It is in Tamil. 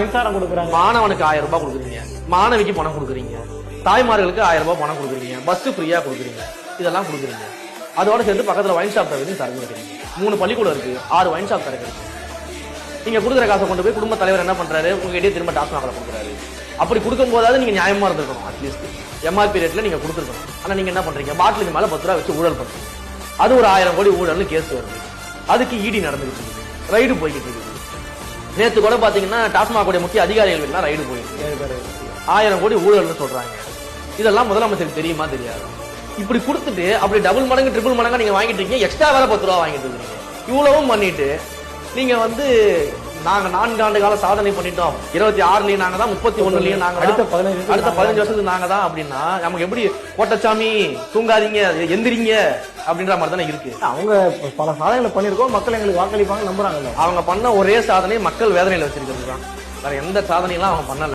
மின்சாரம் கொடுக்குறாங்க. மாணவனுக்கு 1000 ரூபாய் கொடுக்குறீங்க, மாணவிக்கு பணம் கொடுக்குறீங்க, தாய்மார்களுக்கு 1000 ரூபாய் பணம் கொடுக்குறீங்க, பஸ் ஃப்ரீயா கொடுக்குறீங்க, இதெல்லாம் கொடுக்குறீங்க. அதோட சேர்த்து பக்கத்துல வைன் ஷாப் தரது தரங்க வைக்கிறீங்க. 3 பள்ளிக்கூடம் இருக்கு, 6 வைன் ஷாப் தரங்க. நீங்க கொடுக்குற காசை கொண்டு போய் குடும்ப தலைவர் என்ன பண்றாரு, உங்ககிட்டயே திரும்ப டாஸ்மாக்ல கொடுக்குறாரு. அப்படி கொடுக்கும் போதாவது நீங்க நியாயமா இருந்திருக்கணும். அட்லீஸ்ட் எம்ஆர்பி ரேட்ல நீங்க கொடுத்துருக்கணும். ஆனா நீங்க என்ன பண்றீங்க, பாட்டிலுக்கு மேல 10 ரூபாய் வச்சு ஊழல் பண்றீங்க. அது ஒரு 1000 கோடி ஊழல்னு கேஸ் வருது. அதுக்கு இடி நடந்துகிட்டு இருக்கு, ரைடு போய்கிட்டு இருக்கு. நேத்து கூட பாத்தீங்கன்னா டாஸ்மாக் முக்கிய அதிகாரிகள் எல்லாம் ரைடு போயிருக்கு. 1000 கோடி ஊழல்னு சொல்றாங்க. இதெல்லாம் முதலமைச்சருக்கு தெரியுமா தெரியாது? இப்படி கொடுத்துட்டு அப்படி டபுள் மடங்கு ட்ரிபிள் மடங்கா நீங்க வாங்கிட்டு இருக்கீங்க, எக்ஸ்ட்ரா வேலை 10 ரூபா வாங்கிட்டு இருக்கீங்க. இவ்வளவும் பண்ணிட்டு நீங்க நாங்க 4 ஆண்டு கால சாதனை பண்ணிட்டோம், 26லயும் நாங்க தான், 31லயும் நாங்க, அடுத்த 15 வருஷத்துக்கு நாங்க தான் அப்படின்னா நமக்கு எப்படி கோட்டச்சாமி தூங்காதீங்க எந்திரிங்க அப்படின்ற மாதிரி தானே இருக்கு. அவங்க பல சாதனைகளை பண்ணிருக்கோம், மக்கள் எங்களுக்கு வாக்களிப்பாங்க நம்புறாங்க. அவங்க பண்ண ஒரே சாதனை மக்கள் வேதனையில வச்சிருக்கிறது தான். வேற எந்த சாதனையெல்லாம் அவங்க பண்ணல.